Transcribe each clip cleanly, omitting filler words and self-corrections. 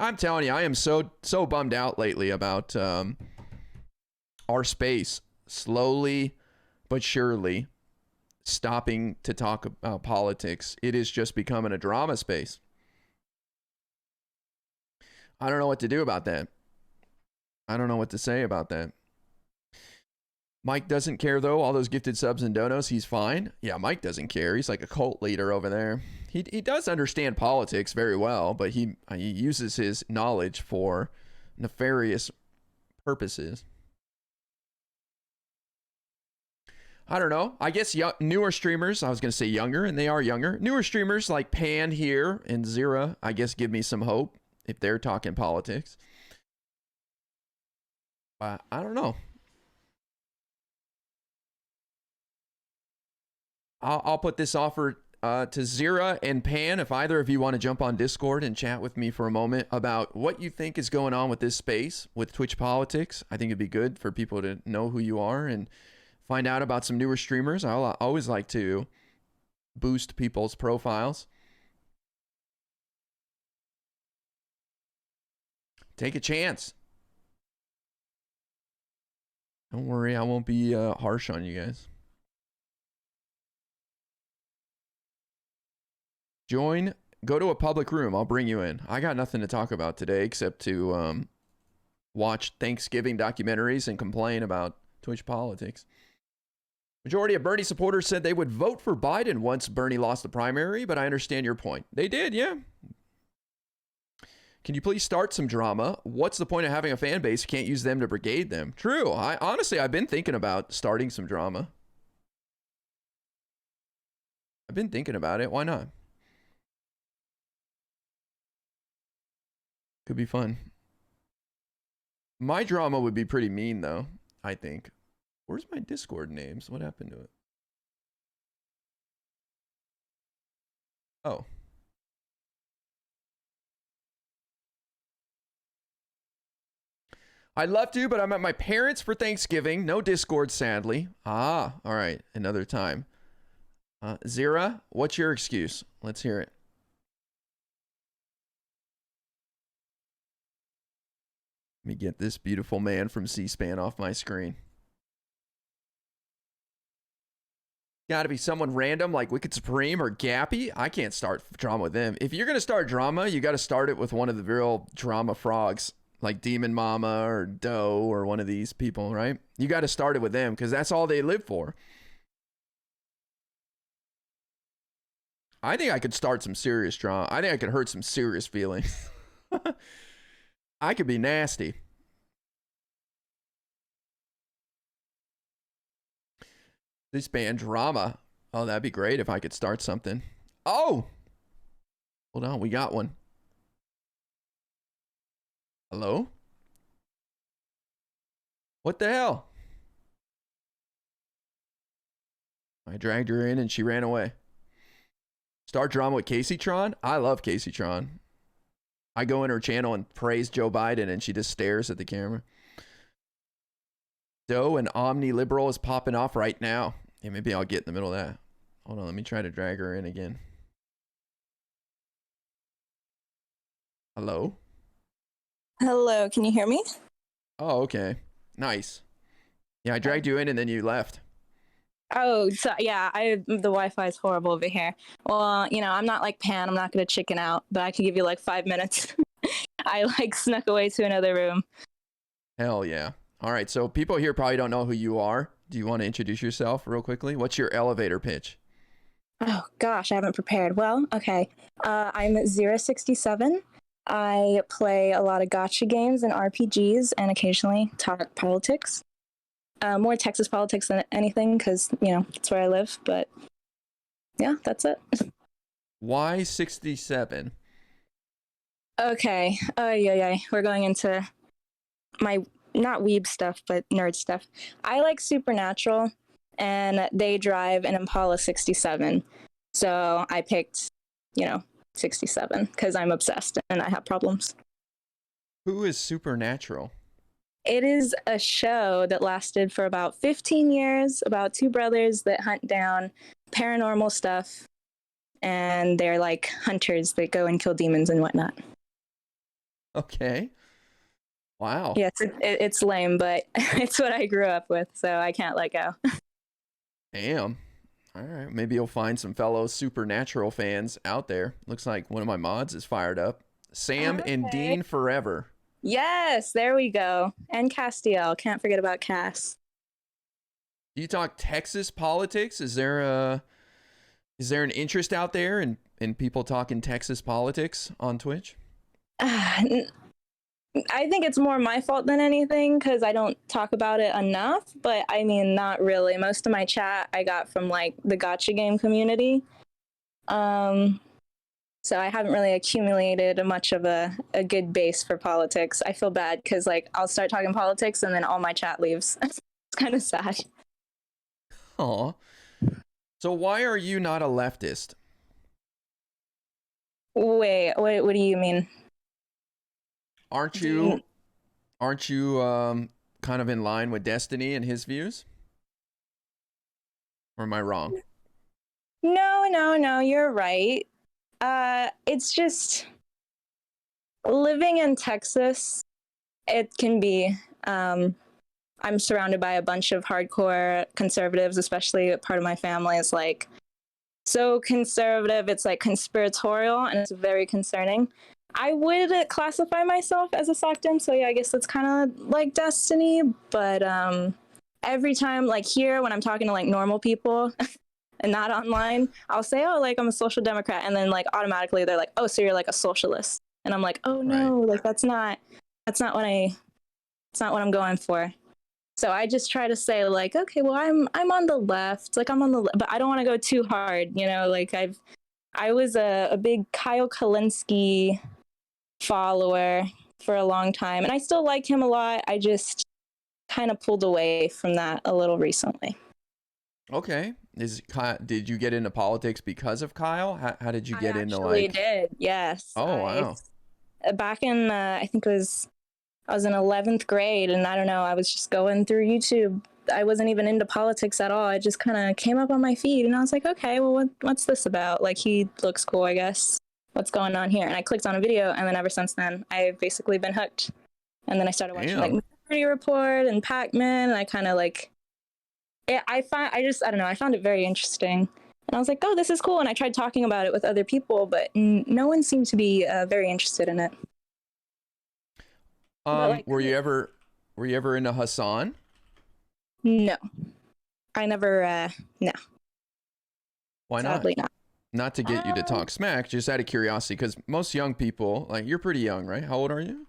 I'm telling you, I am so bummed out lately about our space slowly but surely stopping to talk about politics. It is just becoming a drama space. I don't know what to do about that. I don't know what to say about that. Mike doesn't care, though. All those gifted subs and donos, he's fine. Yeah, Mike doesn't care. He's like a cult leader over there. He does understand politics very well, but he uses his knowledge for nefarious purposes. I don't know. I guess newer streamers, I was going to say younger, and they are younger. Newer streamers like Pann here and Zira, I guess, give me some hope if they're talking politics. But I don't know. I'll put this offer to Zira and Pann, if either of you want to jump on Discord and chat with me for a moment about what you think is going on with this space, with Twitch politics. I think it'd be good for people to know who you are and find out about some newer streamers. I always like to boost people's profiles. Take a chance. Don't worry, I won't be harsh on you guys. Join, go to a public room. I'll bring you in. I got nothing to talk about today except to watch Thanksgiving documentaries and complain about Twitch politics. Majority of Bernie supporters said they would vote for Biden once Bernie lost the primary, but I understand your point. They did, yeah. Can you please start some drama? What's the point of having a fan base? You can't use them to brigade them. True. Honestly, I've been thinking about starting some drama. I've been thinking about it. Why not? Could be fun. My drama would be pretty mean, though, I think. Where's my Discord names? What happened to it? Oh. I'd love to, but I'm at my parents' for Thanksgiving. No Discord, sadly. Ah, all right. Another time. Zira, what's your excuse? Let's hear it. Let me get this beautiful man from C-SPAN off my screen. Got to be someone random like Wicked Supreme or Gappy. I can't start drama with them. If you're going to start drama, you got to start it with one of the real drama frogs, like Demon Mama or Doe or one of these people, right? You got to start it with them because that's all they live for. I think I could start some serious drama. I think I could hurt some serious feelings. I could be nasty. This band drama. Oh, that'd be great if I could start something. Oh! Hold on, we got one. Hello? What the hell? I dragged her in and she ran away. Start drama with Casey Tron? I love Casey Tron. I go in her channel and praise Joe Biden and she just stares at the camera. Doe and Omni-Liberal is popping off right now. Yeah, maybe I'll get in the middle of that. Hold on, let me try to drag her in again. Hello? Hello, can you hear me? Oh, okay. Nice. Yeah, I dragged you in and then you left. Oh, so yeah, the Wi-Fi is horrible over here. Well, you know, I'm not like Pann. I'm not going to chicken out, but I can give you like 5 minutes. I like snuck away to another room. Hell yeah. All right, so people here probably don't know who you are. Do you want to introduce yourself real quickly? What's your elevator pitch? Oh gosh, I haven't prepared. Well, okay. I'm Zira67. I play a lot of gacha games and RPGs and occasionally talk politics. More Texas politics than anything because, you know, that's where I live. But yeah, that's it. Why 67? Okay. Yeah. We're going into my, not weeb stuff, but nerd stuff. I like Supernatural, and they drive an Impala 67. So I picked, 67 because I'm obsessed and I have problems. Who is Supernatural? It is a show that lasted for about 15 years about two brothers that hunt down paranormal stuff, and they're like hunters that go and kill demons and whatnot. Okay. Wow. Yes, it's lame, but it's what I grew up with, so I can't let go. Damn. All right. Maybe you'll find some fellow Supernatural fans out there. Looks like one of my mods is fired up. Sam and Okay. Dean forever. Yes, there we go. And Castiel. Can't forget about Cass. Do you talk Texas politics? Is there an interest out there in people talking Texas politics on Twitch? I think it's more my fault than anything because I don't talk about it enough. But I mean, not really. Most of my chat I got from like the gotcha game community. So I haven't really accumulated much of a good base for politics. I feel bad because like I'll start talking politics and then all my chat leaves. It's kind of sad. Aw. So why are you not a leftist? Wait, what do you mean? Aren't Do you you- aren't you kind of in line with Destiny and his views? Or am I wrong? No, you're right. It's just living in Texas, it can be I'm surrounded by a bunch of hardcore conservatives, especially part of my family is like so conservative, it's like conspiratorial and it's very concerning. I would classify myself as a SOCDEM, so yeah, I guess that's kind of like Destiny, but every time like here when I'm talking to like normal people and not online, I'll say, oh, like I'm a social democrat, and then like automatically they're like, oh, so you're like a socialist, and I'm like, oh Right. no, like that's not what it's not what I'm going for. So I just try to say like, okay, well I'm on the left, like I'm on the, but I don't want to go too hard, you know. Like I was a big Kyle Kalinske follower for a long time, and I still like him a lot. I just kind of pulled away from that a little recently. Okay. Did you get into politics because of Kyle? How did you I get into actually like? did, yes. Oh I wow. back in I think it was I was in 11th grade, and I don't know, I was just going through YouTube. I wasn't even into politics at all. It just kind of came up on my feed, and I was like, okay, well, what's this about? Like, he looks cool, I guess. What's going on here? And I clicked on a video, and then ever since then, I've basically been hooked. And then I started watching like Damn. Minority Report and Pac-Man, and I kind of like, I don't know, I found it very interesting. And I was like, oh, this is cool. And I tried talking about it with other people, but no one seemed to be very interested in it. But like, Were you ever into Hasan? no, I never, no, Why not? sadly not. Not to get you to talk smack, just out of curiosity, because most young people, like you're pretty young, right? How old are you?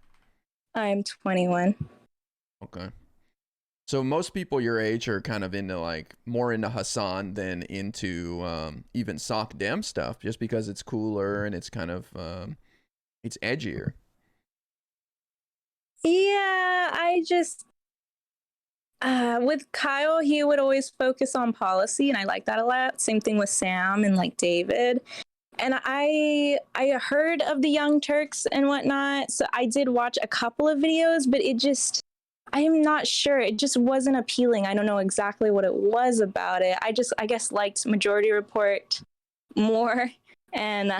I'm 21. Okay. So most people your age are kind of into like more into Hasan than into even Sock Dem stuff, just because it's cooler and it's kind of it's edgier. Yeah, I just with Kyle, he would always focus on policy, and I like that a lot. Same thing with Sam and like David. And I heard of the Young Turks and whatnot, so I did watch a couple of videos, but it just I am not sure. It just wasn't appealing. I don't know exactly what it was about it. I guess liked Majority Report more, and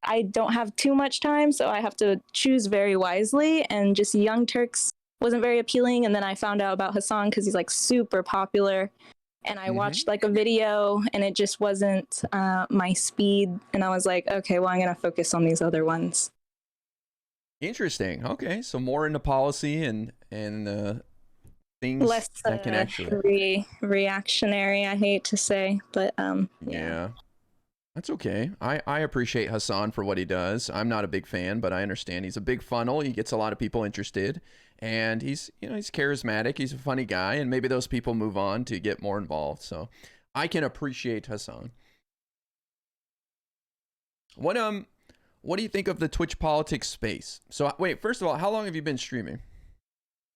I don't have too much time, so I have to choose very wisely. And just Young Turks wasn't very appealing. And then I found out about Hasan because he's like super popular. And I watched like a video, and it just wasn't my speed. And I was like, okay, well, I'm gonna focus on these other ones. Interesting. Okay, so more into policy and things Less that can actually. reactionary, I hate to say, but yeah. Yeah. That's okay. I appreciate Hasan for what he does. I'm not a big fan, but I understand he's a big funnel. He gets a lot of people interested, and he's he's charismatic. He's a funny guy, and maybe those people move on to get more involved. So I can appreciate Hasan. What do you think of the Twitch politics space? So wait, first of all, how long have you been streaming?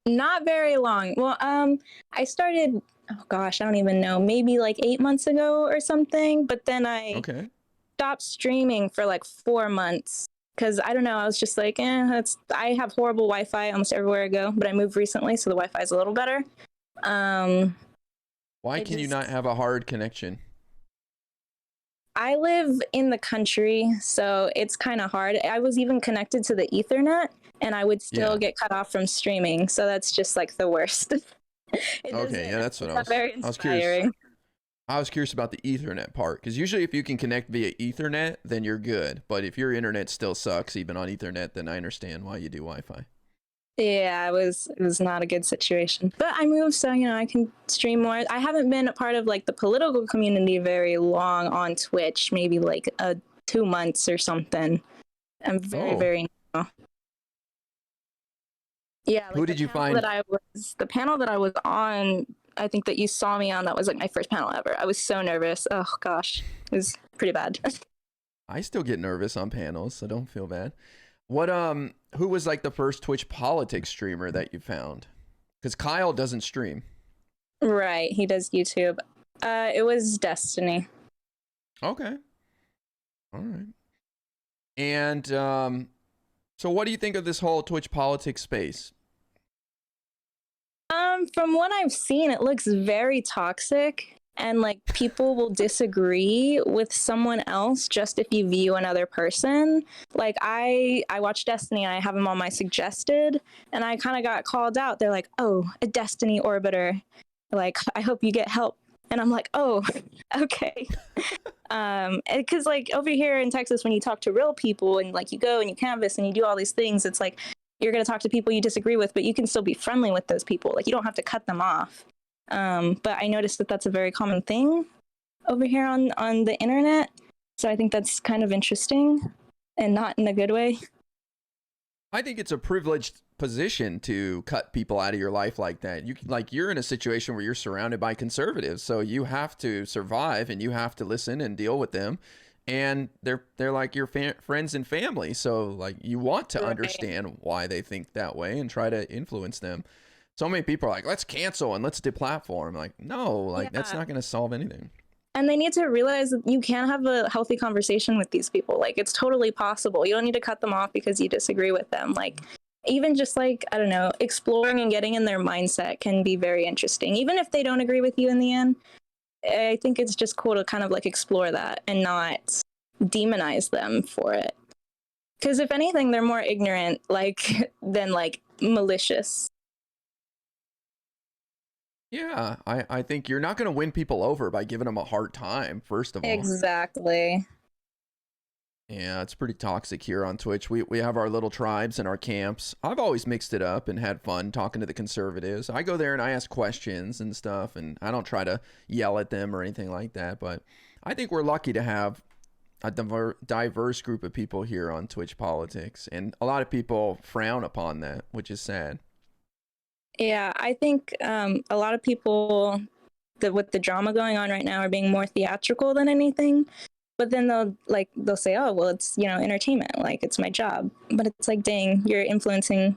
Not very long. Well, I started, oh gosh, I don't even know, maybe like 8 months ago or something. But then I Okay. stopped streaming for like 4 months because I don't know. I was just like, I have horrible Wi-Fi almost everywhere I go. But I moved recently, so the Wi-Fi is a little better. Why I can you just not have a hard connection? I live in the country, so it's kind of hard. I was even connected to the Ethernet, and I would still Yeah. get cut off from streaming. So that's just like the worst. Okay. Yeah, that's what it's not very I was curious. inspiring. I was curious about the Ethernet part because usually if you can connect via Ethernet, then you're good. But if your internet still sucks, even on Ethernet, then I understand why you do Wi-Fi. Yeah, it was not a good situation. But I moved, so I can stream more. I haven't been a part of like the political community very long on Twitch, maybe like 2 months or something. I'm very, Oh, very new. Yeah, like who did you find? the panel that I was on, I think that you saw me on, that was like my first panel ever. I was so nervous. Oh gosh. It was pretty bad. I still get nervous on panels, so don't feel bad. What who was like the first Twitch politics streamer that you found? Because Kyle doesn't stream. Right, he does YouTube. It was Destiny. Okay. All right. And so what do you think of this whole Twitch politics space? From what I've seen, it looks very toxic, and like people will disagree with someone else just if you view another person. Like I watch Destiny, and I have him on my suggested, and I kind of got called out. They're like, "Oh, a Destiny orbiter. Like, I hope you get help." And I'm like, "Oh, okay." Because like over here in Texas, when you talk to real people and like you go and you canvas and you do all these things, it's like you're going to talk to people you disagree with, but you can still be friendly with those people. Like you don't have to cut them off. But I noticed that that's a very common thing over here on the internet. So I think that's kind of interesting and not in a good way. I think it's a privileged position to cut people out of your life like that. You're in a situation where you're surrounded by conservatives, so you have to survive and you have to listen and deal with them. And they're like your friends and family, so like you want to understand why they think that way and try to influence them. So many people are like, let's cancel and let's deplatform. Like, no, like that's not going to solve anything. And they need to realize that you can have a healthy conversation with these people. Like it's totally possible. You don't need to cut them off because you disagree with them. Like even just like, I don't know, exploring and getting in their mindset can be very interesting. Even if they don't agree with you in the end, I think it's just cool to kind of like explore that and not demonize them for it. Because if anything, they're more ignorant like than like malicious. Yeah, I think you're not going to win people over by giving them a hard time, first of all. Exactly. Yeah, it's pretty toxic here on Twitch. We have our little tribes and our camps. I've always mixed it up and had fun talking to the conservatives. I go there and I ask questions and stuff, and I don't try to yell at them or anything like that. But I think we're lucky to have a diverse group of people here on Twitch politics, and a lot of people frown upon that, which is sad. Yeah, I think a lot of people that with the drama going on right now are being more theatrical than anything. But then they'll say, "Oh, well, it's entertainment. Like it's my job." But it's like, dang, you're influencing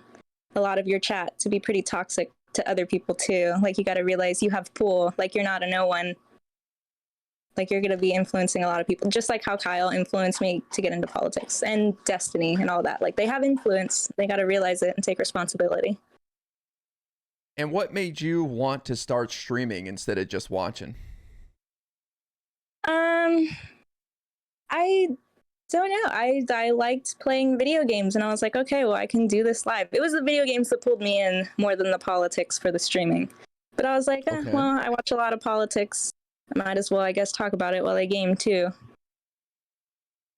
a lot of your chat to be pretty toxic to other people too. Like you got to realize you have pull. Like you're not a no one. Like you're gonna be influencing a lot of people, just like how Kyle influenced me to get into politics and Destiny and all that. Like they have influence. They got to realize it and take responsibility. And what made you want to start streaming instead of just watching? I don't know. I liked playing video games, and I was like, okay, well, I can do this live. It was the video games that pulled me in more than the politics for the streaming. But I was like, Okay. well, I watch a lot of politics. I might as well, I guess, talk about it while I game too.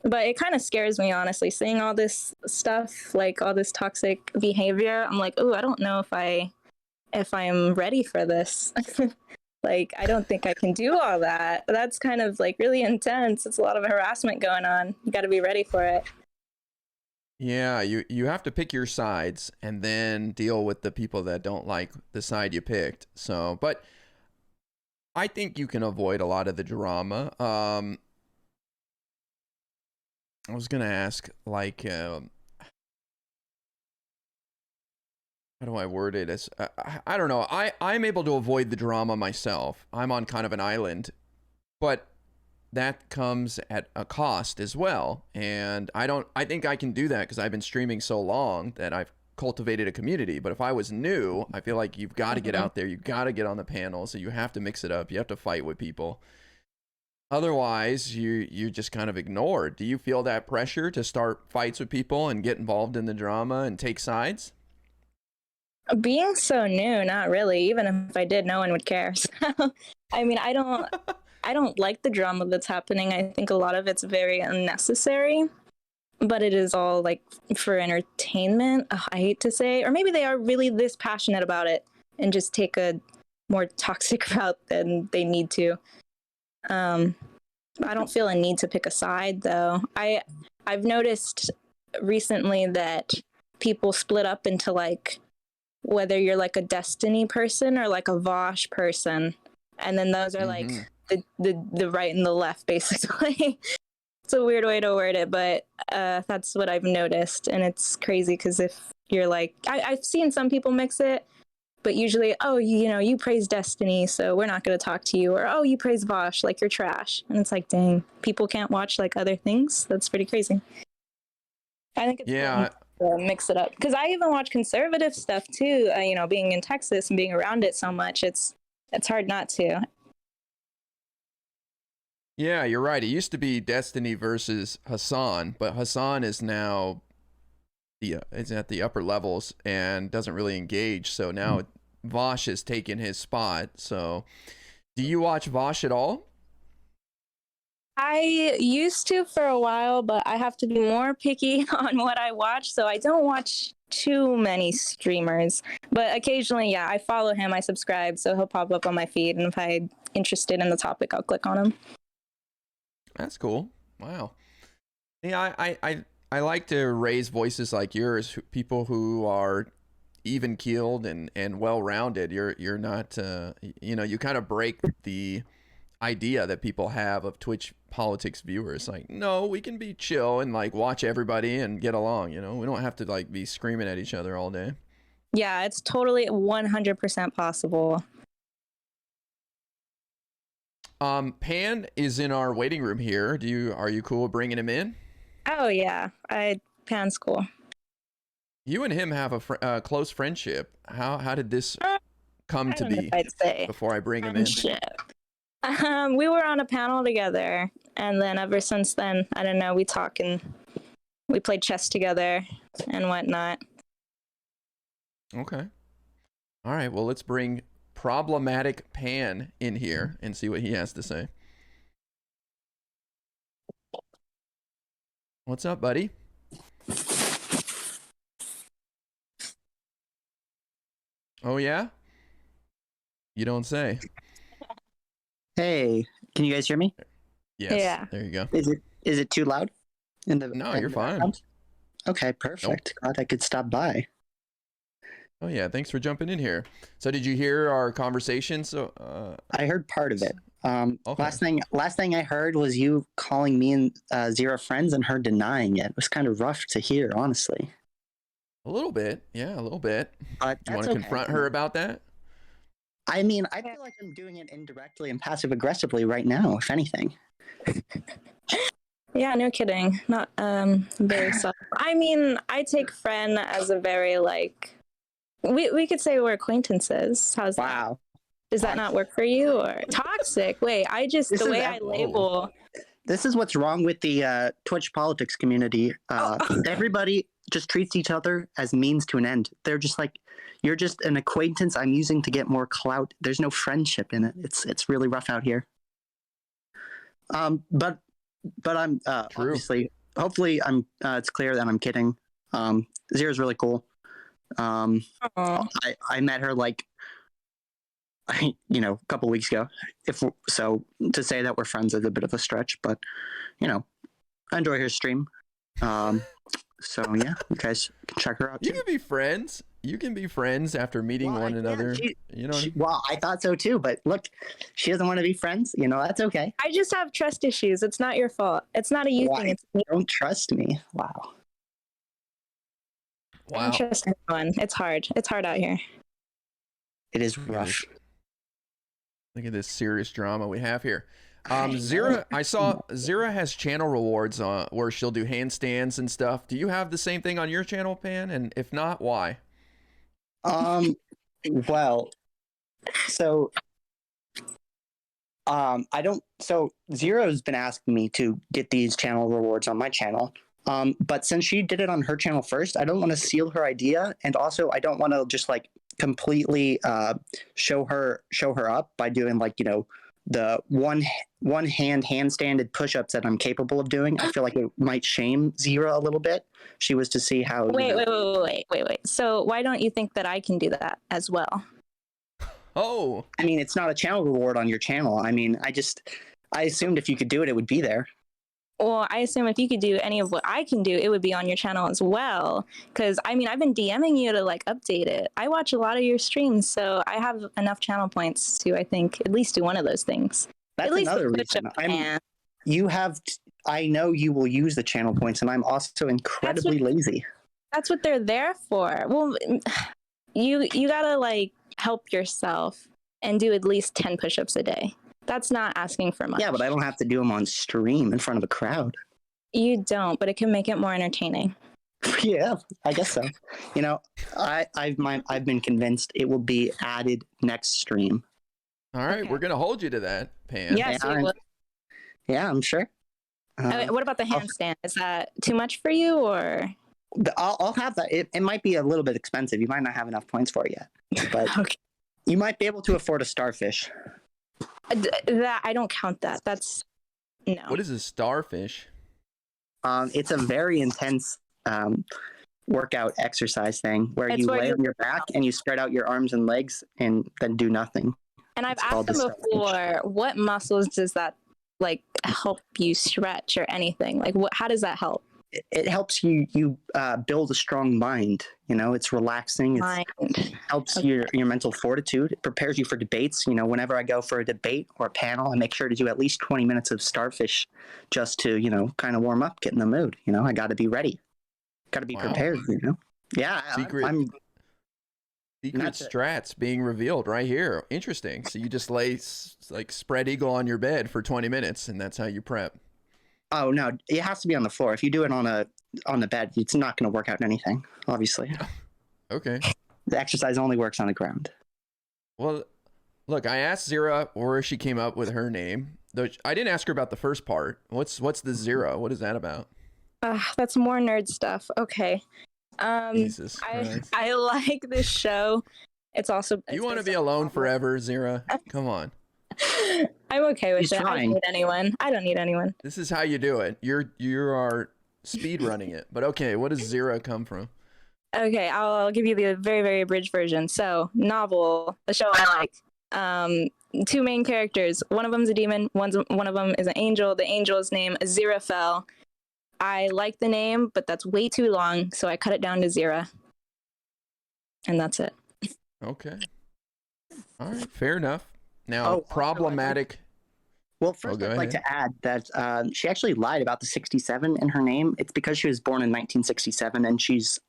But it kind of scares me, honestly, seeing all this stuff, like all this toxic behavior. I'm like, oh, I don't know if I'm ready for this. Like, I don't think I can do all that. That's kind of like really intense. It's a lot of harassment going on. You got to be ready for it. Yeah, you have to pick your sides and then deal with the people that don't like the side you picked. So, but I think you can avoid a lot of the drama. I was gonna ask, like, how do I word it? As I don't know. I'm able to avoid the drama myself. I'm on kind of an island, but that comes at a cost as well. And I think I can do that because I've been streaming so long that I've cultivated a community. But if I was new, I feel like you've got to get out there. You've got to get on the panels. So you have to mix it up. You have to fight with people. Otherwise, you just kind of ignored. Do you feel that pressure to start fights with people and get involved in the drama and take sides? Being so new, not really. Even if I did, no one would care. So, I mean, I don't like the drama that's happening. I think a lot of it's very unnecessary, but it is all like for entertainment. Ugh, I hate to say, or maybe they are really this passionate about it and just take a more toxic route than they need to. I don't feel a need to pick a side though. I've noticed recently that people split up into like whether you're like a Destiny person or like a Vosh person, and then those are like the right and the left basically. It's a weird way to word it, but that's what I've noticed, and it's crazy because if you're like I've seen some people mix it, but usually, oh, you know, you praise Destiny, so we're not going to talk to you, or oh, you praise Vosh, like you're trash, and it's like, dang, people can't watch like other things. That's pretty crazy. I think it's Yeah. fun to mix it up because I even watch conservative stuff too. You know, being in Texas and being around it so much, it's hard not to. Yeah, you're right. It used to be Destiny versus Hasan, but Hasan is now is at the upper levels and doesn't really engage. So now Vosh has taken his spot. So, do you watch Vosh at all? I used to for a while, but I have to be more picky on what I watch, so I don't watch too many streamers. But occasionally, yeah, I follow him, I subscribe, so he'll pop up on my feed, and if I'm interested in the topic, I'll click on him. That's cool. Wow. Yeah, I like to raise voices like yours, people who are even keeled and well rounded. You're not you know, you kind of break the idea that people have of Twitch politics viewers. Like, no, we can be chill and like watch everybody and get along, you know. We don't have to like be screaming at each other all day. Yeah, it's totally 100% possible. Pann is in our waiting room here. Are you cool bringing him in? Oh yeah, Pann school. You and him have a close friendship. How did this come I to don't know be? if I'd say Before I bring him in. friendship. We were on a panel together, and then ever since then, I don't know, we talk and we played chess together and whatnot. Okay. All right. Well, let's bring ProblematicPann in here and see what he has to say. What's up, buddy? Oh yeah? You don't say. Hey, can you guys hear me? Yes. Yeah. There you go. Is it too loud? No, you're fine. Background? Okay, perfect. Glad I could stop by. Oh yeah, thanks for jumping in here. So did you hear our conversation? So I heard part of it. Okay. Last thing I heard was you calling me and Zira friends and her denying it. It was kind of rough to hear, honestly. A little bit. Yeah, a little bit. But You want that's to okay. confront her about that? I mean, I feel like I'm doing it indirectly and passive aggressively right now, if anything. Yeah, no kidding. Not very soft. I mean, I take friend as a very like we could say we're acquaintances. How's that? Wow. Does that not work for you or toxic? Wait, I just This the is way I label. This is what's wrong with the Twitch politics community. Everybody just treats each other as means to an end. They're just like, you're just an acquaintance I'm using to get more clout. There's no friendship in it. It's really rough out here. But I'm True. obviously, hopefully, it's clear that I'm kidding. Zira's really cool. Aw. I met her like, a couple weeks ago. So to say that we're friends is a bit of a stretch, but I enjoy her stream. So yeah, you guys can check her out too. You can be friends. You can be friends after meeting one another. Well, I thought so too, but look, she doesn't want to be friends. That's okay. I just have trust issues. It's not your fault. It's not a you thing. It's me. Don't trust me. Wow. I don't trust anyone. It's hard. It's hard out here. It is rough. Look at this serious drama we have here. Zira, I saw Zira has channel rewards where she'll do handstands and stuff. Do you have the same thing on your channel, Pann? And if not, why? Well, so I don't. So Zira's been asking me to get these channel rewards on my channel. But since she did it on her channel first, I don't want to steal her idea, and also I don't want to just like completely show her up by doing like the one hand handstanded push-ups that I'm capable of doing. I feel like it might shame Zira a little bit. She was to see how. Wait. So why don't you think that I can do that as well? Oh, I mean, it's not a channel reward on your channel. I mean, I assumed if you could do it, it would be there. Well, I assume if you could do any of what I can do, it would be on your channel as well. Because I mean, I've been DMing you to like update it. I watch a lot of your streams, so I have enough channel points to, I think, at least do one of those things. That's at least another reason. I know you will use the channel points, and I'm also incredibly lazy. That's what they're there for. Well, you gotta like help yourself and do at least 10 push-ups a day. That's not asking for much. Yeah, but I don't have to do them on stream in front of a crowd. You don't, but it can make it more entertaining. Yeah, I guess so. I've been convinced it will be added next stream. all right. Okay. We're gonna hold you to that, Pan. Yes, Yeah, you will. Yeah, I'm sure. What about the handstand? Is that too much for you, or? I'll have that. It might be a little bit expensive. You might not have enough points for it yet, but Okay. you might be able to afford a starfish. That I don't count that. That's no. What is a starfish? It's a very intense workout exercise thing where It's you where lay you- on your back and you spread out your arms and legs and then do nothing. And I've It's asked called them the starfish. before, what muscles does that like help you stretch or anything? Like, how does that help? It helps you build a strong mind. It's relaxing. It Mind. helps Okay. your mental fortitude. It prepares you for debates. Whenever I go for a debate or a panel, I make sure to do at least 20 minutes of starfish just to kind of warm up, get in the mood. I got to be ready. Got to be Wow. prepared. Yeah, Secret I'm Not that- strats being revealed right here. Interesting. So you just lay like spread eagle on your bed for 20 minutes, and that's how you prep. Oh no, it has to be on the floor. If you do it on the bed, it's not going to work out anything. Obviously, Okay. the exercise only works on the ground. Well, look, I asked Zira where she came up with her name. Though I didn't ask her about the first part. What's the Zira? What is that about? That's more nerd stuff. Okay. Jesus Christ. I like this show. It's also. You want to be alone forever, Zira? Come on. I'm okay with He's it. I trying. don't need anyone. I don't need anyone. This is how you do it. You are speed running it. But okay, what does Zira come from? Okay, I'll give you the very, very abridged version. So, novel, the show I like. Two main characters. One of them's a demon. One of them is an angel. The angel's name is Zirafel. I like the name, but that's way too long, so I cut it down to Zira. And that's it. Okay. All right, fair enough. Now, Also, problematic. Well, first go I'd like ahead. to add that she actually lied about the 67 in her name. It's because she was born in 1967, and she's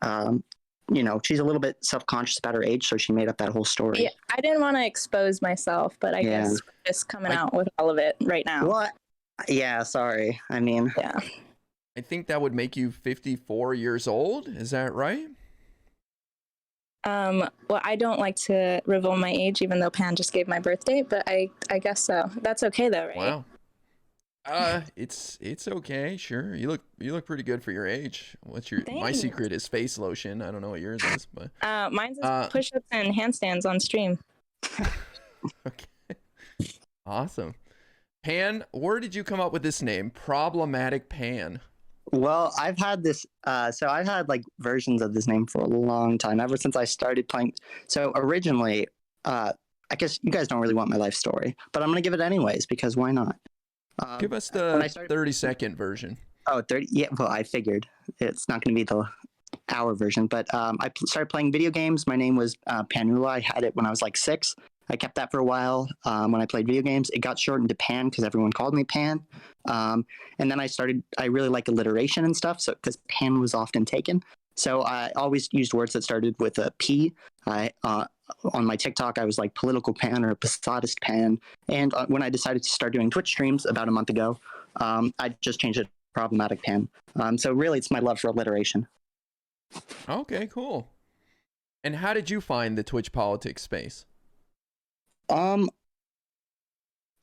she's a little bit self-conscious about her age, so she made up that whole story. Yeah, I didn't want to expose myself, but I Yeah. guess we're just coming out with all of it right now. What? Yeah, sorry. I mean, Yeah. I think that would make you 54 years old. Is that right? Well, I don't like to reveal my age, even though Pann just gave my birthday, but I guess so. That's okay though, right? Wow. It's okay. Sure. You look pretty good for your age. What's your? My Thanks. secret is face lotion. I don't know what yours is, but Mine's is push-ups and handstands on stream. okay. Awesome. Pann, where did you come up with this name? ProblematicPann. well, I've had this. So I've had like versions of this name for a long time, ever since I started playing. So originally, I guess you guys don't really want my life story, but I'm gonna give it anyways because why not? Give us when the I started- 30-second version. Oh, 30. Yeah, well, I figured it's not going to be the hour version, but I started playing video games. My name was Panula. I had it when I was like 6. I kept that for a while when I played video games. It got shortened to Pann because everyone called me Pann. And then I really like alliteration and stuff, so because Pann was often taken. So I always used words that started with a P. On my TikTok, I was like political Pann or Passadist Pann. And when I decided to start doing Twitch streams about a month ago, I just changed it to Problematic Pann. So really, it's my love for alliteration. Okay, cool. And how did you find the Twitch politics space?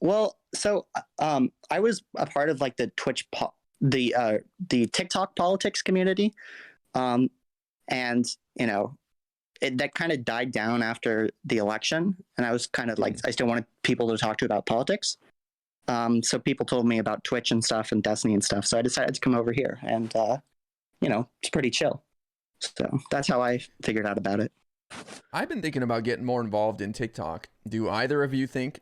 Well, so I was a part of like the the TikTok politics community, um, and you know that kind of died down after the election, and I was kind of like I still wanted people to talk to about politics. So people told me about Twitch and stuff and Destiny and stuff. So I decided to come over here, and it's pretty chill. So that's how I figured out about it. I've been thinking about getting more involved in TikTok. Do either of you think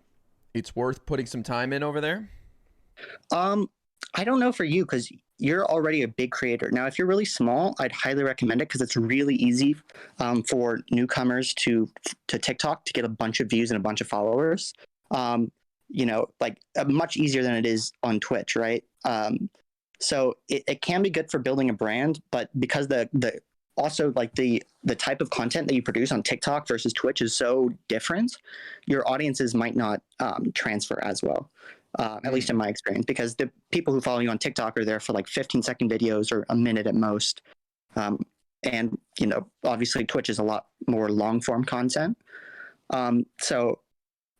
it's worth putting some time in over there? I don't know for you because you're already a big creator. Now, if you're really small, I'd highly recommend it because it's really easy for newcomers to TikTok to get a bunch of views and a bunch of followers. Like much easier than it is on Twitch, right? So it can be good for building a brand, but because the also like the type of content that you produce on TikTok versus Twitch is so different, your audiences might not transfer as well. At least in my experience, because the people who follow you on TikTok are there for like 15-second videos or a minute at most. And, obviously Twitch is a lot more long form content. So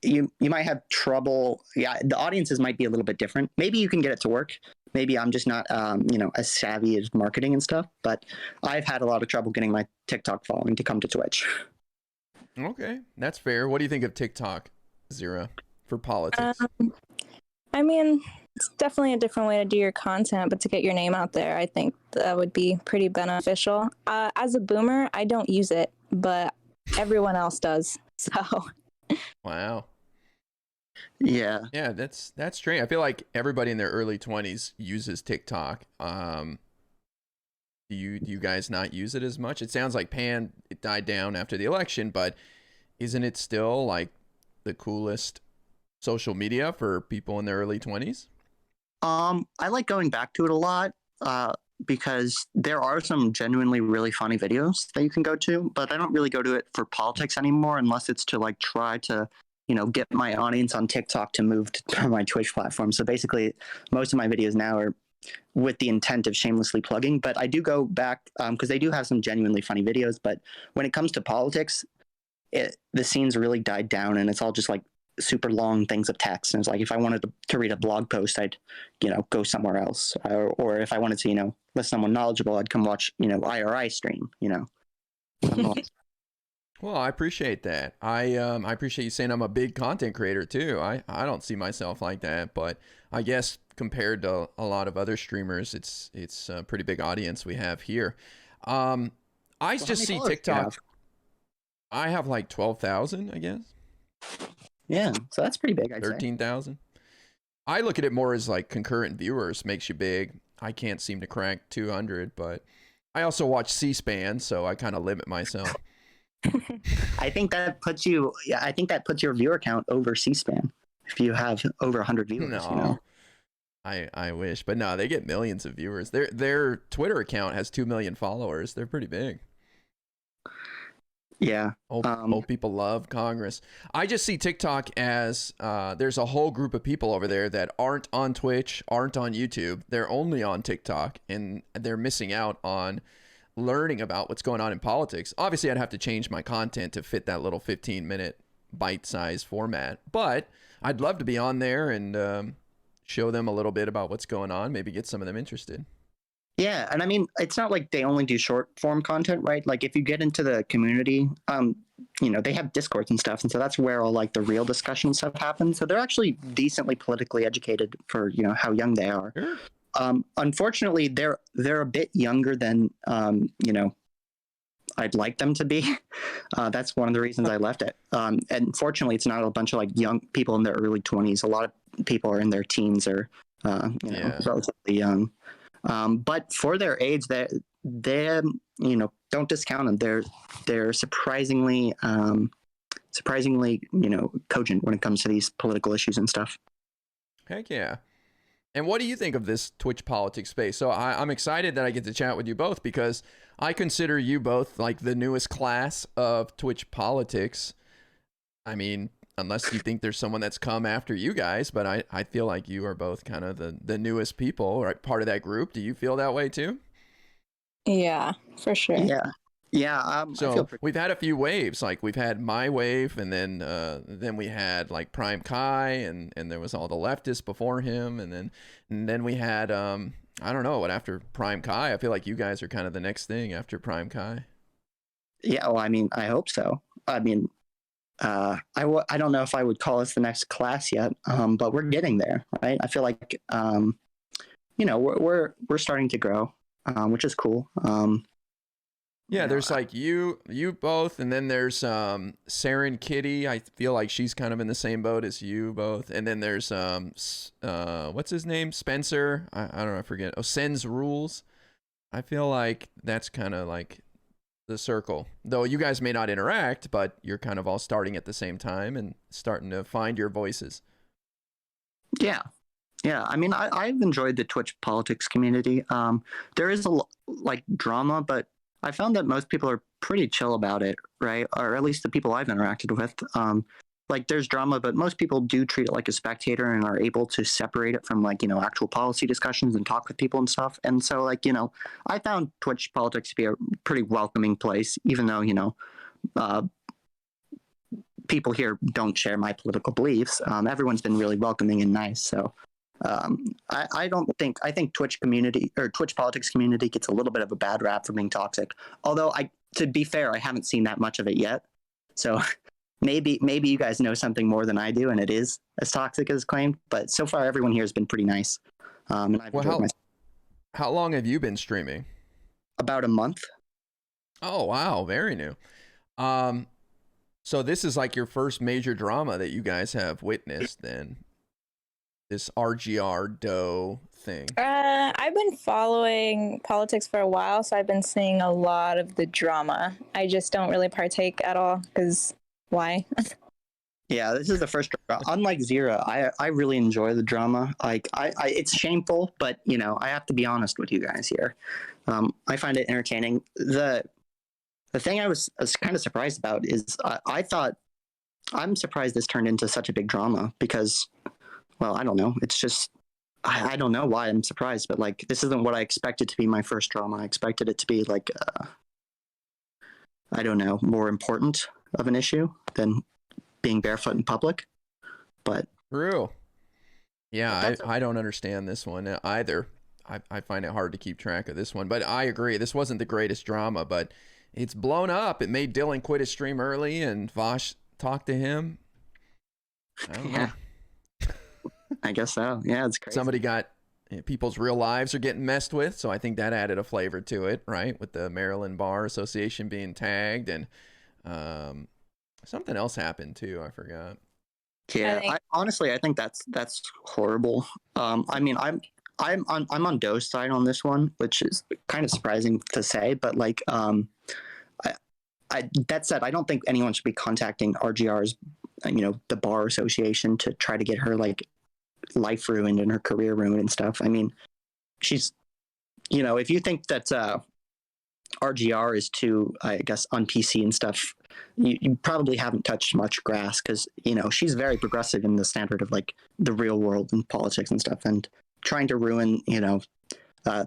you might have trouble. Yeah, the audiences might be a little bit different. Maybe you can get it to work. Maybe I'm just not, as savvy as marketing and stuff, but I've had a lot of trouble getting my TikTok following to come to Twitch. Okay, that's fair. What do you think of TikTok, Zira, for politics? I mean, it's definitely a different way to do your content, but to get your name out there, I think that would be pretty beneficial. As a boomer, I don't use it, but everyone else does. So. Wow. Yeah. Yeah, that's strange. I feel like everybody in their early 20s uses TikTok. Do you guys not use it as much? It sounds like Pann, it died down after the election, but isn't it still like the coolest social media for people in their early 20s? I like going back to it a lot because there are some genuinely really funny videos that you can go to, but I don't really go to it for politics anymore unless it's to like try to, get my audience on TikTok to move to my Twitch platform. So basically, most of my videos now are with the intent of shamelessly plugging, but I do go back because they do have some genuinely funny videos. But when it comes to politics, the scenes really died down, and it's all just like super long things of text. And it's like if I wanted to read a blog post, I'd go somewhere else, or if I wanted to listen to someone knowledgeable, I'd come watch IRI stream. Well, I appreciate that. I appreciate you saying I'm a big content creator too. I don't see myself like that, but I guess compared to a lot of other streamers, it's a pretty big audience we have here. I just see TikTok. I have like 12,000, I guess. Yeah, so that's pretty big. 13,000. I look at it more as like concurrent viewers makes you big. I can't seem to crack 200, but I also watch C-SPAN, so I kind of limit myself. I think that puts your viewer count over C-SPAN if you have over 100 viewers. No, I wish, but no, they get millions of viewers. Their Twitter account has 2 million followers. They're pretty big. Yeah. Old people love Congress. I just see TikTok as there's a whole group of people over there that aren't on Twitch, aren't on YouTube. They're only on TikTok, and they're missing out on learning about what's going on in politics. Obviously, I'd have to change my content to fit that little 15-minute bite-sized format, but I'd love to be on there and show them a little bit about what's going on, maybe get some of them interested. Yeah, and I mean, it's not like they only do short form content, right? Like if you get into the community, they have Discords and stuff, and so that's where all like the real discussion stuff happens. So they're actually decently politically educated for how young they are. Sure. Unfortunately, they're a bit younger than I'd like them to be. That's one of the reasons I left it. And fortunately, it's not a bunch of like young people in their early 20s. A lot of people are in their teens or relatively young. But for their age, they don't discount them. They're surprisingly cogent when it comes to these political issues and stuff. Heck yeah. And what do you think of this Twitch politics space? So I'm excited that I get to chat with you both because I consider you both like the newest class of Twitch politics. I mean, unless you think there's someone that's come after you guys, but I feel like you are both kind of the newest people, right? Part of that group. Do you feel that way too? Yeah, for sure. Yeah. Yeah, I feel So pretty. we've had a few waves. Like we've had my wave, and then we had like Prime Kai, and there was all the leftists before him, and then we had I don't know what after Prime Kai. I feel like you guys are kind of the next thing after Prime Kai. Yeah, well, I mean, I hope so. I mean, I don't know if I would call us the next class yet, but we're getting there, right? I feel like we're starting to grow, which is cool. Yeah, You know, there's like you both, and then there's Saren Kitty. I feel like she's kind of in the same boat as you both. And then there's what's his name? Spencer. I don't know, I forget. Oh, Sen's Rules. I feel like that's kind of like the circle. Though you guys may not interact, but you're kind of all starting at the same time and starting to find your voices. yeah, yeah. I mean, I've enjoyed the Twitch politics community. There is like drama, but I found that most people are pretty chill about it, right? Or at least the people I've interacted with. Like there's drama, but most people do treat it like a spectator and are able to separate it from like, actual policy discussions and talk with people and stuff. And so like, I found Twitch politics to be a pretty welcoming place, even though, uh, people here don't share my political beliefs. Everyone's been really welcoming and nice. So I think Twitch community or Twitch politics community gets a little bit of a bad rap for being toxic. Although to be fair, I haven't seen that much of it yet. So maybe you guys know something more than I do, and it is as toxic as claimed. But so far, everyone here has been pretty nice, and I've enjoyed myself. How long have you been streaming? About a month. Oh wow, very new. So this is like your first major drama that you guys have witnessed, then. This RGR Doe thing. I've been following politics for a while, so I've been seeing a lot of the drama. I just don't really partake at all because why? Yeah, this is the first. Unlike Zira, I really enjoy the drama. Like it's shameful, but I have to be honest with you guys here. I find it entertaining. The thing I was kind of surprised about is I'm surprised this turned into such a big drama because, well, I don't know. It's just I don't know why I'm surprised, but like this isn't what I expected to be my first drama. I expected it to be like I don't know, more important of an issue than being barefoot in public. But true. Yeah, I don't understand this one either. I find it hard to keep track of this one, but I agree. This wasn't the greatest drama, but it's blown up. It made Dylan quit his stream early, and Vosh talked to him. I don't know. I guess so. Yeah, it's crazy. Somebody got people's real lives are getting messed with, so I think that added a flavor to it, right? With the Maryland Bar Association being tagged, and something else happened too. I forgot. Yeah, honestly, I think that's horrible. I mean, I'm on Doe's side on this one, which is kind of surprising to say, but like, that said, I don't think anyone should be contacting RGR's, the bar association to try to get her like life ruined and her career ruined and stuff. I mean, she's, if you think that RGR is too, I guess, on PC and stuff, you probably haven't touched much grass because, she's very progressive in the standard of like the real world and politics and stuff, and trying to ruin,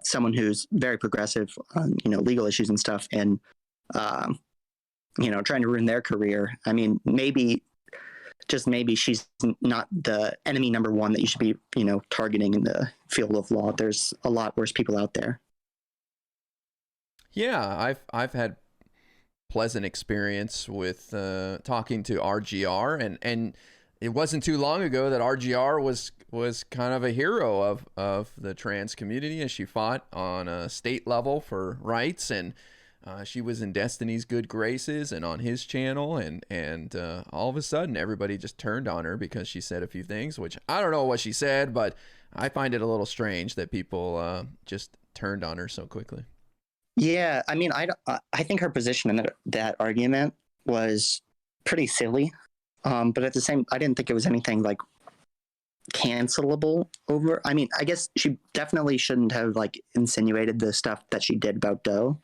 someone who's very progressive on, legal issues and stuff, and, trying to ruin their career. I mean, just maybe she's not the enemy number one that you should be, targeting in the field of law. There's a lot worse people out there. Yeah, I've had pleasant experience with talking to RGR, and it wasn't too long ago that RGR was kind of a hero of the trans community as she fought on a state level for rights, and she was in Destiny's good graces and on his channel, and all of a sudden everybody just turned on her because she said a few things, which I don't know what she said, but I find it a little strange that people just turned on her so quickly. Yeah, I mean, I think her position in that argument was pretty silly, but at the same, I didn't think it was anything like cancelable over. I mean, I guess she definitely shouldn't have like insinuated the stuff that she did about Doe.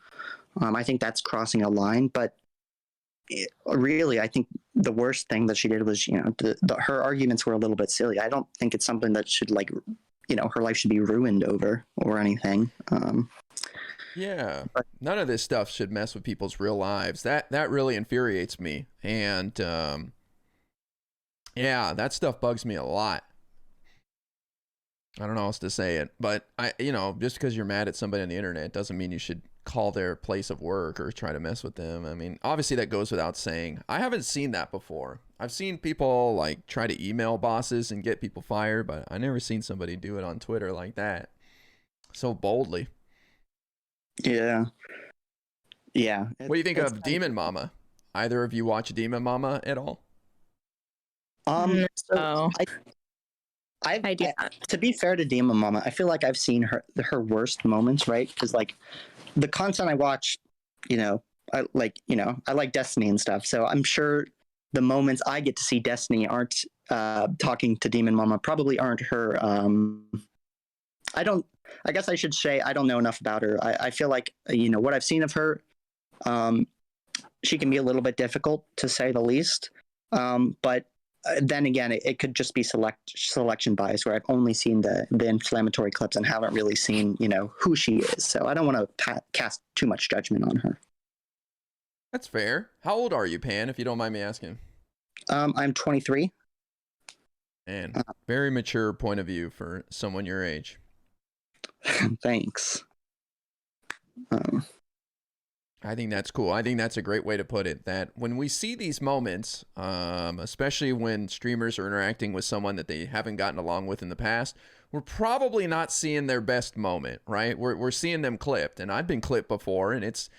I think that's crossing a line, but really, I think the worst thing that she did was, her arguments were a little bit silly. I don't think it's something that should like, her life should be ruined over or anything. Yeah. None of this stuff should mess with people's real lives. That really infuriates me. And yeah, that stuff bugs me a lot. I don't know how else to say it, but just because you're mad at somebody on the internet doesn't mean you should call their place of work or try to mess with them. I mean, obviously that goes without saying. I haven't seen that before. I've seen people like try to email bosses and get people fired, but I never seen somebody do it on Twitter like that so boldly. Yeah. Yeah. What do you think of Demon Mama? Either of you watch Demon Mama at all? So No. I do not. to be fair to Demon Mama, I feel like I've seen her worst moments, right? Because like the content I watch, I like Destiny and stuff. So I'm sure the moments I get to see Destiny aren't talking to Demon Mama, probably aren't her. I guess I should say I don't know enough about her. I feel like what I've seen of her, she can be a little bit difficult to say the least. But then again, it could just be selection bias, where I've only seen the inflammatory clips and haven't really seen who she is. So I don't want to cast too much judgment on her. That's fair. How old are you, Pann, if you don't mind me asking? I'm 23. And very mature point of view for someone your age. Thanks. I think that's cool. I think that's a great way to put it, that when we see these moments, especially when streamers are interacting with someone that they haven't gotten along with in the past, we're probably not seeing their best moment, right? We're seeing them clipped, and I've been clipped before, and it's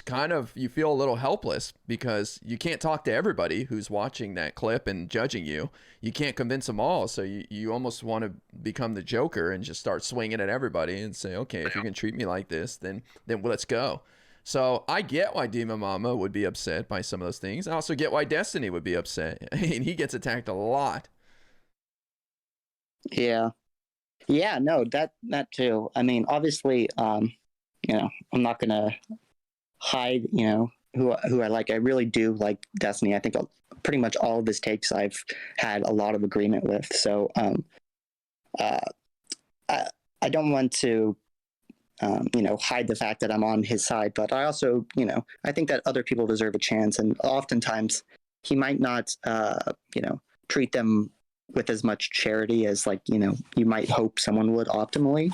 kind of, you feel a little helpless because you can't talk to everybody who's watching that clip and judging you. You can't convince them all, so you almost want to become the Joker and just start swinging at everybody and say, okay, if you're going to treat me like this, then let's go. So I get why Demon Mama would be upset by some of those things. I also get why Destiny would be upset. And he gets attacked a lot. Yeah. Yeah, no, that too. I mean, obviously, I'm not gonna hide, who I like. I really do like Destiny. I think pretty much all of his takes I've had a lot of agreement with. So I don't want to hide the fact that I'm on his side, but I also, I think that other people deserve a chance, and oftentimes he might not, treat them with as much charity as you might hope someone would optimally.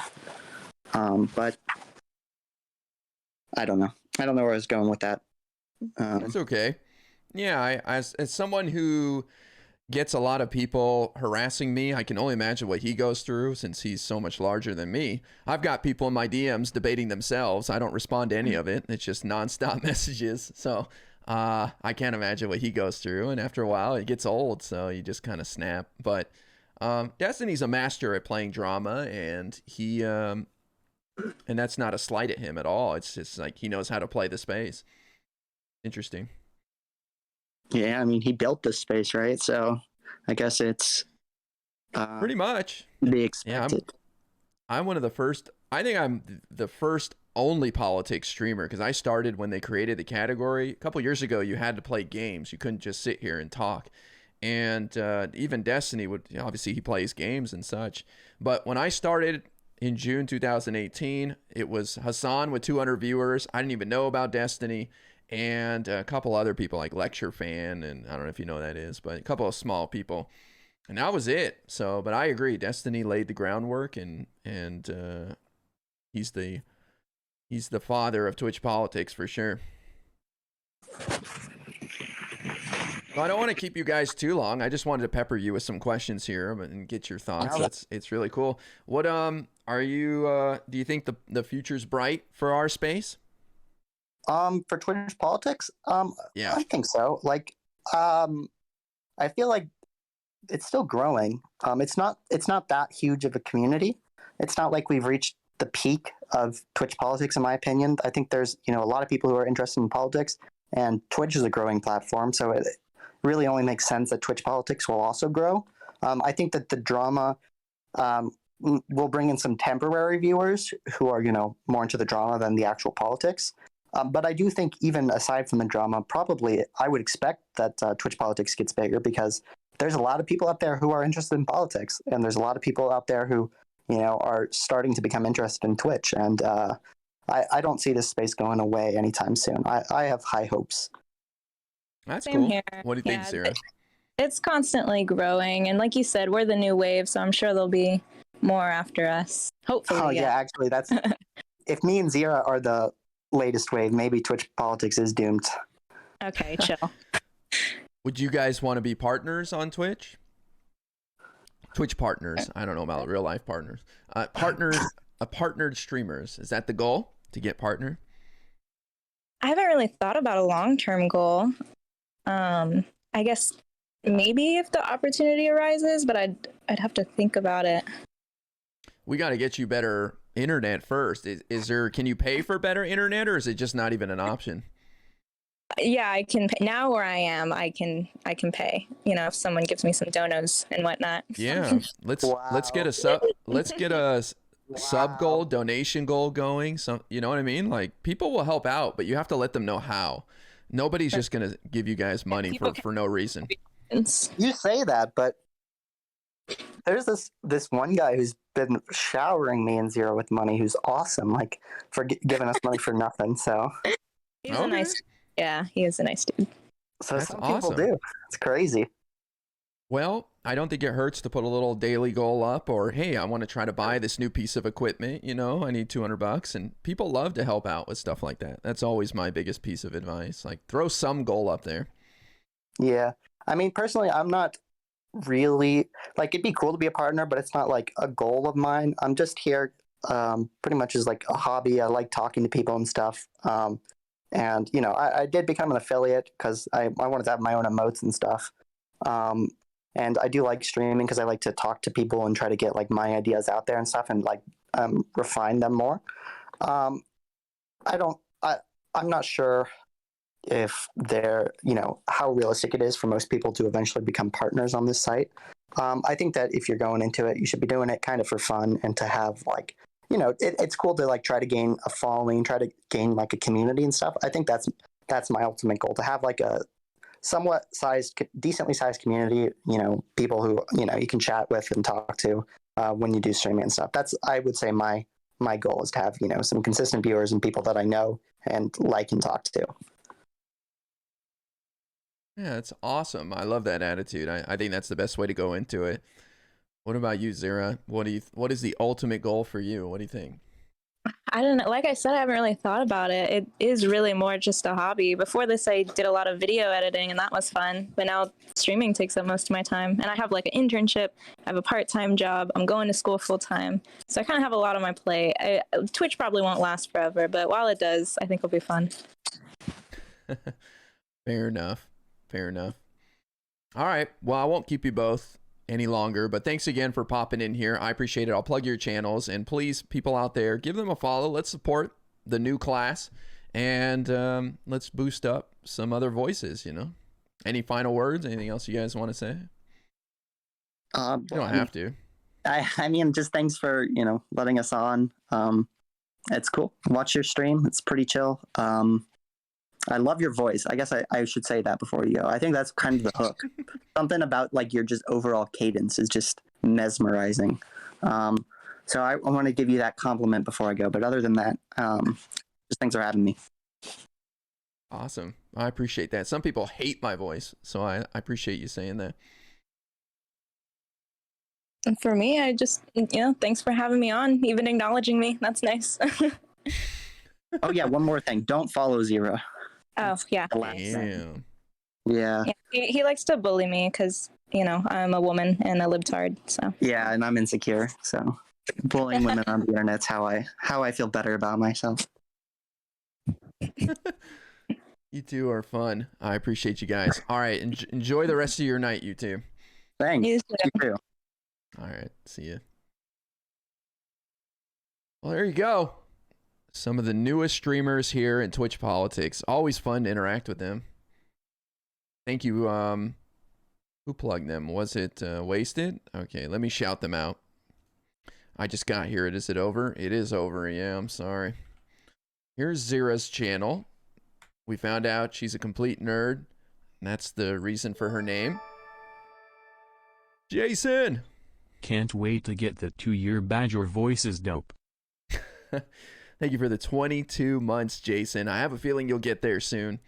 But I don't know. I don't know where I was going with that. That's okay. Yeah, as someone who gets a lot of people harassing me, I can only imagine what he goes through since he's so much larger than me. I've got people in my DMs debating themselves. I don't respond to any of it. It's just nonstop messages. So I can't imagine what he goes through. And after a while, it gets old. So you just kind of snap. But Destiny's a master at playing drama, and he and that's not a slight at him at all. It's just like he knows how to play the space. Interesting. Yeah, I mean, he built this space, right? So I guess it's pretty much be expected. Yeah, I'm one of the first. I think I'm the first only politics streamer, because I started when they created the category. A couple years ago, you had to play games. You couldn't just sit here and talk. And even Destiny would, obviously he plays games and such. But when I started in June 2018, it was Hasan with 200 viewers. I didn't even know about Destiny. And a couple other people like Lecture Fan, and I don't know if you know who that is, but a couple of small people. And that was it. So, but I agree. Destiny laid the groundwork, and he's the father of Twitch politics for sure. Well, I don't want to keep you guys too long. I just wanted to pepper you with some questions here and get your thoughts. It's really cool. What are you? Do you think the future's bright for our space? For Twitch politics, yeah, I think so. I feel like it's still growing. It's not that huge of a community. It's not like we've reached the peak of Twitch politics, in my opinion. I think there's a lot of people who are interested in politics, and Twitch is a growing platform, so it really only makes sense that Twitch politics will also grow. I think that the drama will bring in some temporary viewers who are more into the drama than the actual politics. But I do think, even aside from the drama, probably I would expect that Twitch politics gets bigger, because there's a lot of people out there who are interested in politics, and there's a lot of people out there who, are starting to become interested in Twitch. And I don't see this space going away anytime soon. I have high hopes. That's Same cool. here. What do you think, Zira? It's constantly growing, and like you said, we're the new wave, so I'm sure there'll be more after us. Hopefully. Oh yeah, actually, that's if me and Zira are the latest wave, maybe Twitch politics is doomed. Okay, chill. Would you guys want to be partners on Twitch? Twitch partners. I don't know about real life partners. Partnered streamers. Is that the goal, to get partnered? I haven't really thought about a long-term goal. I guess maybe if the opportunity arises, but I'd have to think about it. We got to get you better internet first. Is there? Can you pay for better internet, or is it just not even an option? Yeah, I can pay. Now where I am, I can pay. You know, if someone gives me some donos and whatnot. Yeah, let's get a sub. Let's get a sub goal, donation goal going. So you know what I mean? Like, people will help out, but you have to let them know how. Nobody's just gonna give you guys money for no reason. You say that, but there's this one guy who's been showering me and Zira with money, who's awesome, like for giving us money for nothing. So He's a nice. Yeah, he is a nice dude. So That's some awesome. people do. It's crazy. Well, I don't think it hurts to put a little daily goal up, or hey, I want to try to buy this new piece of equipment. You know, I need $200, and people love to help out with stuff like that. That's always my biggest piece of advice. Like, throw some goal up there. Yeah, I mean, personally, I'm not really like, it'd be cool to be a partner, but it's not like a goal of mine. I'm just here pretty much as like a hobby. I like talking to people and stuff. And you know, I did become an affiliate because I wanted to have my own emotes and stuff. And I do like streaming because I like to talk to people and try to get like my ideas out there and stuff, and like refine them more. I'm not sure if they're, you know, how realistic it is for most people to eventually become partners on this site. I think that if you're going into it, you should be doing it kind of for fun and to have like, you know, it's cool to like try to gain a following, try to gain like a community and stuff. I think that's my ultimate goal, to have like a somewhat decently sized community, you know, people who, you know, you can chat with and talk to when you do streaming and stuff. That's, I would say, my goal is to have, you know, some consistent viewers and people that I know and like and talk to. Yeah, that's awesome. I love that attitude. I think that's the best way to go into it. What about you, Zira? What is the ultimate goal for you? What do you think? I don't know. Like I said, I haven't really thought about it. It is really more just a hobby. Before this, I did a lot of video editing, and that was fun. But now streaming takes up most of my time. And I have like an internship. I have a part-time job. I'm going to school full-time. So I kind of have a lot on my plate. Twitch probably won't last forever, but while it does, I think it'll be fun. Fair enough. Fair enough. All right. Well, I won't keep you both any longer, but thanks again for popping in here. I appreciate it. I'll plug your channels, and please, people out there, give them a follow. Let's support the new class, and let's boost up some other voices, you know. Any final words? Anything else you guys want to say? You don't have to. I mean, just thanks for, you know, letting us on. It's cool. Watch your stream. It's pretty chill. I love your voice. I guess I should say that before you go. I think that's kind of the hook. Something about like your just overall cadence is just mesmerizing. So I want to give you that compliment before I go. But other than that, just thanks for having me. Awesome. I appreciate that. Some people hate my voice, so I appreciate you saying that. And for me, I just, you know, thanks for having me on, even acknowledging me. That's nice. Oh yeah, one more thing. Don't follow Zira. Oh, yeah. Damn. Yeah. He likes to bully me because, you know, I'm a woman and a libtard, so. Yeah, and I'm insecure, so bullying women on the internet's how I feel better about myself. You two are fun. I appreciate you guys. All right, enjoy the rest of your night, you two. Thanks. You You too. All right, see ya. Well, there you go. Some of the newest streamers here in Twitch Politics. Always fun to interact with them. Thank you. Who plugged them? Was it Wasted? Okay, let me shout them out. I just got here. Is it over? It is over. Yeah, I'm sorry. Here's Zira's channel. We found out she's a complete nerd. And that's the reason for her name. Jason! Can't wait to get the 2-year badge. Your voice is dope. Thank you for the 22 months, Jason. I have a feeling you'll get there soon.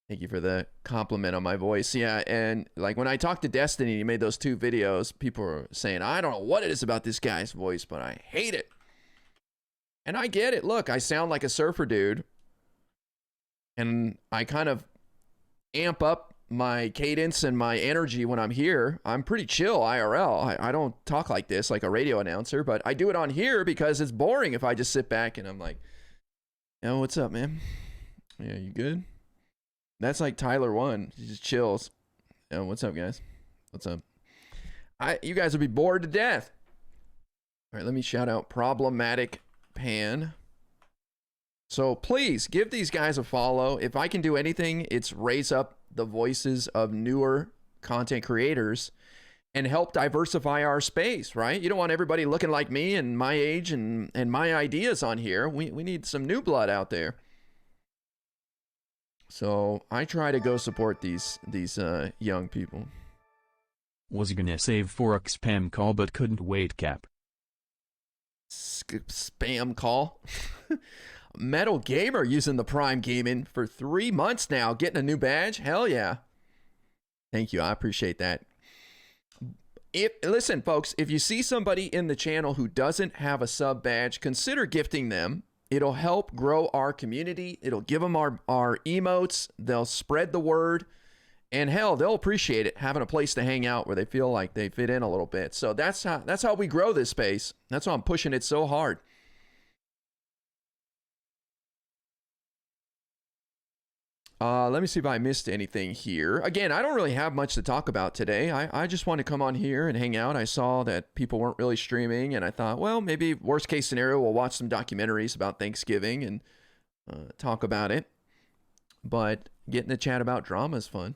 Thank you for the compliment on my voice. Yeah, and like when I talked to Destiny, he made those 2 videos, people were saying, I don't know what it is about this guy's voice, but I hate it. And I get it. Look, I sound like a surfer dude. And I kind of amp up my cadence and my energy when I'm here. I'm pretty chill IRL. I don't talk like this like a radio announcer, but I do it on here because it's boring if I just sit back and I'm like, oh, what's up, man? Yeah, you good? That's like Tyler 1. He just chills. Oh, what's up, guys? What's up? You guys will be bored to death. All right, let me shout out ProblematicPann. So please give these guys a follow. If I can do anything, it's raise up the voices of newer content creators and help diversify our space, right? You don't want everybody looking like me and my age and my ideas on here. We need some new blood out there. So I try to go support these young people. Was gonna save for a spam call but couldn't wait, Cap. Spam call? Metal Gamer using the Prime Gaming for 3 months now, getting a new badge. Hell yeah. Thank you. I appreciate that. Listen, folks, if you see somebody in the channel who doesn't have a sub badge, consider gifting them. It'll help grow our community. It'll give them our emotes. They'll spread the word. And hell, they'll appreciate it, having a place to hang out where they feel like they fit in a little bit. So that's how we grow this space. That's why I'm pushing it so hard. Let me see if I missed anything here. Again, I don't really have much to talk about today. I just want to come on here and hang out. I saw that people weren't really streaming, and I thought, well, maybe worst case scenario, we'll watch some documentaries about Thanksgiving and talk about it. But getting to chat about drama is fun.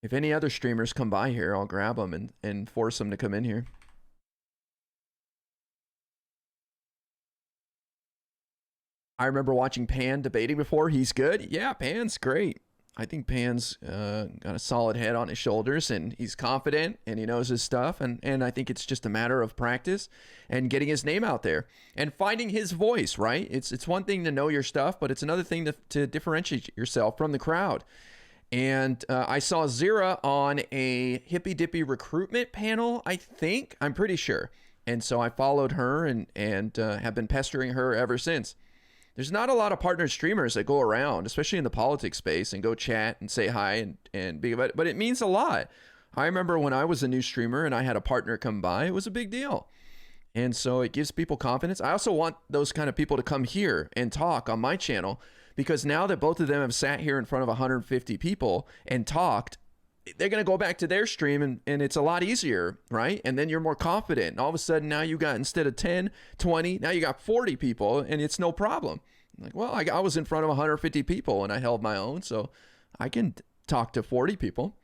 If any other streamers come by here, I'll grab them and force them to come in here. I remember watching Pann debating before. He's good. Yeah, Pann's great. I think Pann's got a solid head on his shoulders, and he's confident, and he knows his stuff. And I think it's just a matter of practice and getting his name out there and finding his voice, right? It's one thing to know your stuff, but it's another thing to differentiate yourself from the crowd. And I saw Zira on a hippy dippy recruitment panel, I think. I'm pretty sure. And so I followed her and have been pestering her ever since. There's not a lot of partner streamers that go around, especially in the politics space, and go chat and say hi and be about it. But it means a lot. I remember when I was a new streamer and I had a partner come by, it was a big deal. And so it gives people confidence. I also want those kind of people to come here and talk on my channel, because now that both of them have sat here in front of 150 people and talked, they're going to go back to their stream and it's a lot easier, right? And then you're more confident. And all of a sudden now you got, instead of 10, 20, now you got 40 people and it's no problem. Like, well, I was in front of 150 people and I held my own, so I can talk to 40 people.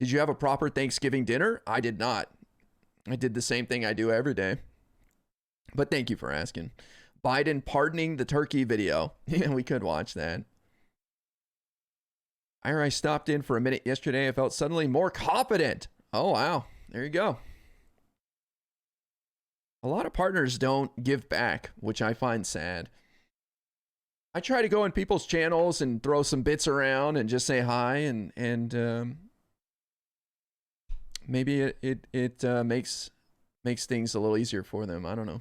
Did you have a proper Thanksgiving dinner? I did not. I did the same thing I do every day. But thank you for asking. Biden pardoning the turkey video. Yeah, we could watch that. I stopped in for a minute yesterday. I felt suddenly more confident. Oh, wow. There you go. A lot of partners don't give back, which I find sad. I try to go in people's channels and throw some bits around and just say hi, and maybe it makes things a little easier for them. I don't know.